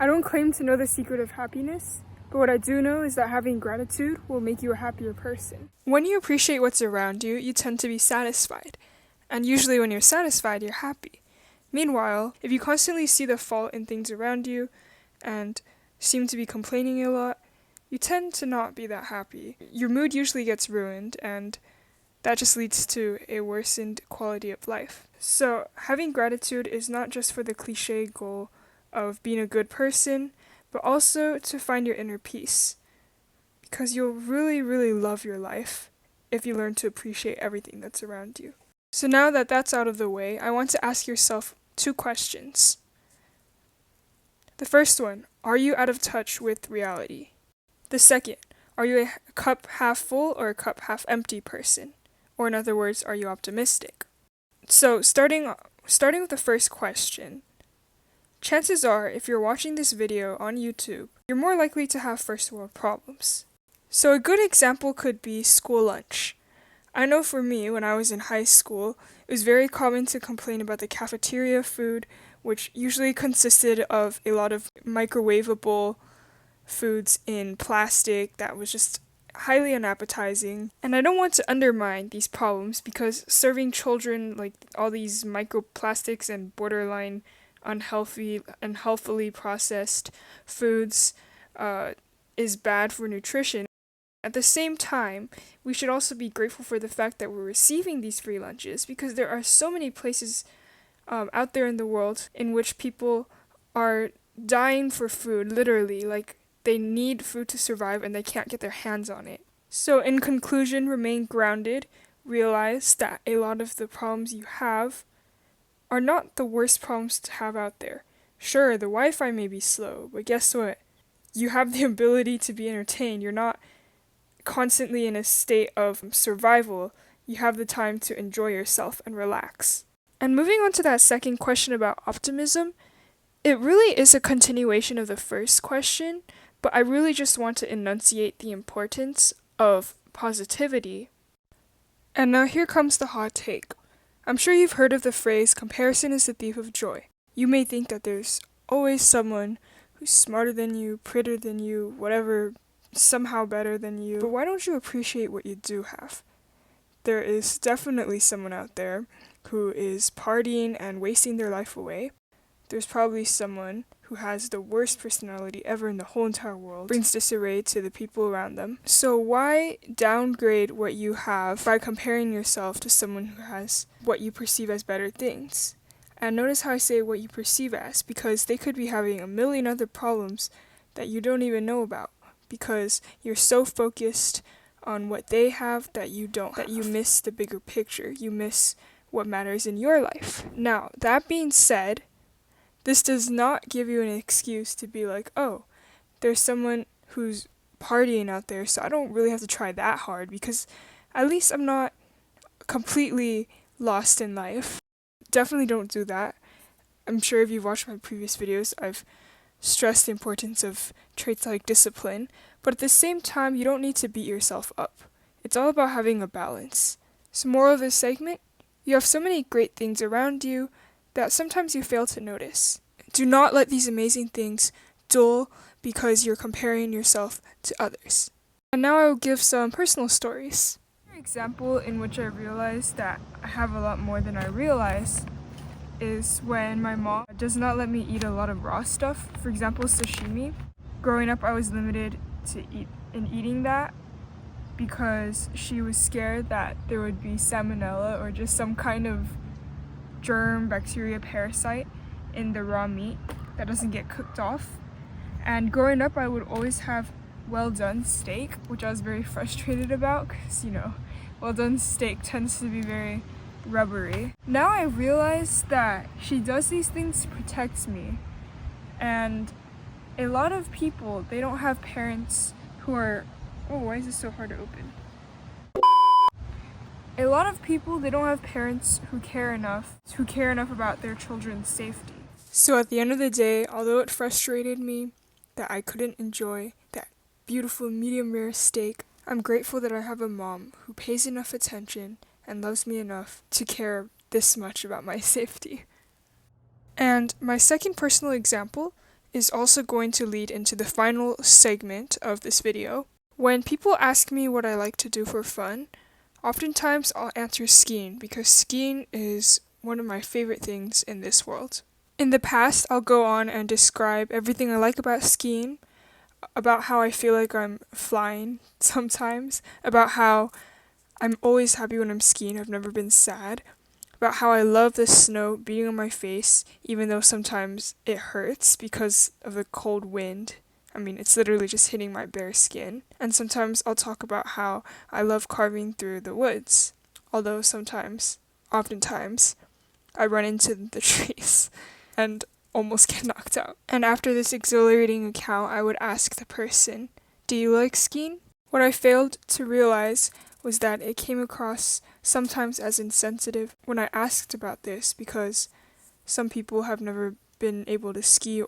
I don't claim to know the secret of happiness, but what I do know is that having gratitude will make you a happier person. When you appreciate what's around you, you tend to be satisfied. And usually when you're satisfied, you're happy. Meanwhile, if you constantly see the fault in things around you and seem to be complaining a lot, you tend to not be that happy. Your mood usually gets ruined, and that just leads to a worsened quality of life. So having gratitude is not just for the cliche goal of being a good person, but also to find your inner peace. Because you'll really, really love your life if you learn to appreciate everything that's around you. So now that that's out of the way, I want to ask yourself 2 questions. The first one, are you out of touch with reality? The second, are you a cup half full or a cup half empty person? Or in other words, are you optimistic? So starting with the first question, chances are if you're watching this video on YouTube, you're more likely to have first world problems. So a good example could be school lunch. I know for me, when I was in high school, it was very common to complain about the cafeteria food, which usually consisted of a lot of microwavable foods in plastic that was just highly unappetizing. And I don't want to undermine these problems because serving children like all these microplastics and borderline unhealthily processed foods is bad for nutrition. At the same time, we should also be grateful for the fact that we're receiving these free lunches because there are so many places out there in the world in which people are dying for food, literally, like they need food to survive and they can't get their hands on it. So in conclusion, remain grounded, realize that a lot of the problems you have are not the worst problems to have out there. Sure, the Wi-Fi may be slow, but guess what? You have the ability to be entertained. You're not constantly in a state of survival. You have the time to enjoy yourself and relax. And moving on to that second question about optimism, it really is a continuation of the first question, but I really just want to enunciate the importance of positivity. And now here comes the hot take. I'm sure you've heard of the phrase, comparison is the thief of joy. You may think that there's always someone who's smarter than you, prettier than you, whatever, somehow better than you. But why don't you appreciate what you do have? There is definitely someone out there who is partying and wasting their life away. There's probably someone who has the worst personality ever in the whole entire world, brings disarray to the people around them. So why downgrade what you have by comparing yourself to someone who has what you perceive as better things? And notice how I say what you perceive as, because they could be having a million other problems that you don't even know about, because you're so focused on what they have that you don't have, that you miss the bigger picture. You miss what matters in your life. Now, that being said, this does not give you an excuse to be like, oh, there's someone who's partying out there, so I don't really have to try that hard because at least I'm not completely lost in life. Definitely don't do that. I'm sure if you've watched my previous videos, I've stressed the importance of traits like discipline, but at the same time, you don't need to beat yourself up. It's all about having a balance. So moral of this segment, you have so many great things around you that sometimes you fail to notice. Do not let these amazing things dull because you're comparing yourself to others. And now I will give some personal stories. An example in which I realized that I have a lot more than I realize is when my mom does not let me eat a lot of raw stuff. For example, sashimi. Growing up, I was limited to eating that because she was scared that there would be salmonella or just some kind of germ, bacteria, parasite in the raw meat that doesn't get cooked off. And growing up, I would always have well done steak, which I was very frustrated about because, well done steak tends to be very rubbery. Now I realize that she does these things to protect me. And a lot of people, they don't have parents who are... Oh, why is this so hard to open? A lot of people, they don't have parents who care enough about their children's safety. So at the end of the day, although it frustrated me that I couldn't enjoy that beautiful medium rare steak, I'm grateful that I have a mom who pays enough attention and loves me enough to care this much about my safety. And my second personal example is also going to lead into the final segment of this video. When people ask me what I like to do for fun, oftentimes I'll answer skiing because skiing is one of my favorite things in this world. In the past, I'll go on and describe everything I like about skiing, about how I feel like I'm flying sometimes, about how I'm always happy when I'm skiing, I've never been sad, about how I love the snow beating on my face, even though sometimes it hurts because of the cold wind. I mean, it's literally just hitting my bare skin. And sometimes I'll talk about how I love carving through the woods, although oftentimes, I run into the trees and almost get knocked out. And after this exhilarating account, I would ask the person, "Do you like skiing?" What I failed to realize was that it came across sometimes as insensitive when I asked about this, because some people have never been able to ski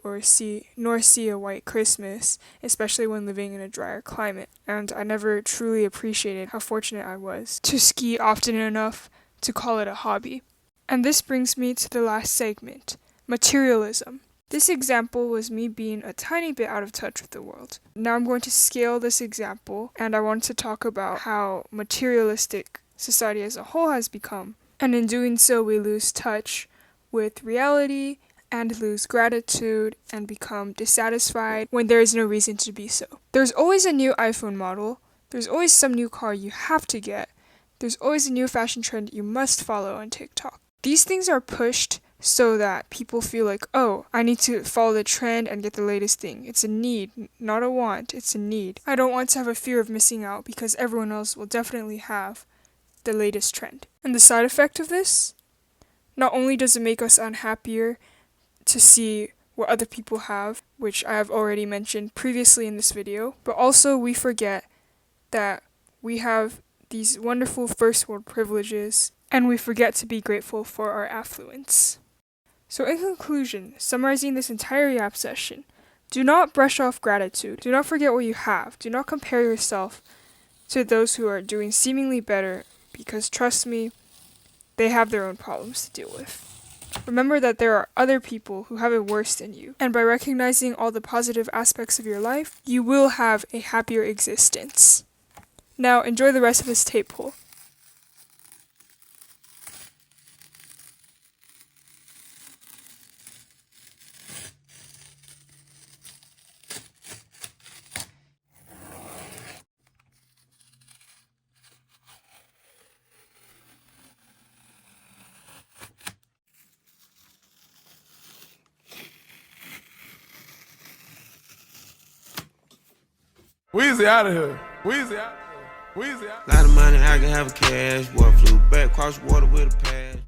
nor see a white Christmas, especially when living in a drier climate, and I never truly appreciated how fortunate I was to ski often enough to call it a hobby. And this brings me to the last segment, materialism. This example was me being a tiny bit out of touch with the world. Now I'm going to scale this example, and I want to talk about how materialistic society as a whole has become. And in doing so, we lose touch with reality and lose gratitude and become dissatisfied when there is no reason to be so. There's always a new iPhone model. There's always some new car you have to get. There's always a new fashion trend you must follow on TikTok. These things are pushed so that people feel like, oh, I need to follow the trend and get the latest thing. It's a need, not a want. It's a need. I don't want to have a fear of missing out because everyone else will definitely have the latest trend. And the side effect of this? Not only does it make us unhappier to see what other people have, which I have already mentioned previously in this video, but also we forget that we have these wonderful first world privileges, and we forget to be grateful for our affluence. So in conclusion, summarizing this entire yap session, do not brush off gratitude. Do not forget what you have. Do not compare yourself to those who are doing seemingly better, because trust me, they have their own problems to deal with. Remember that there are other people who have it worse than you, and by recognizing all the positive aspects of your life, you will have a happier existence. Now enjoy the rest of this tape pull. Weezy out of here. Weezy out. Weezy out. Lot of money, I can have a cash. Boy flew back, cross water with a pad.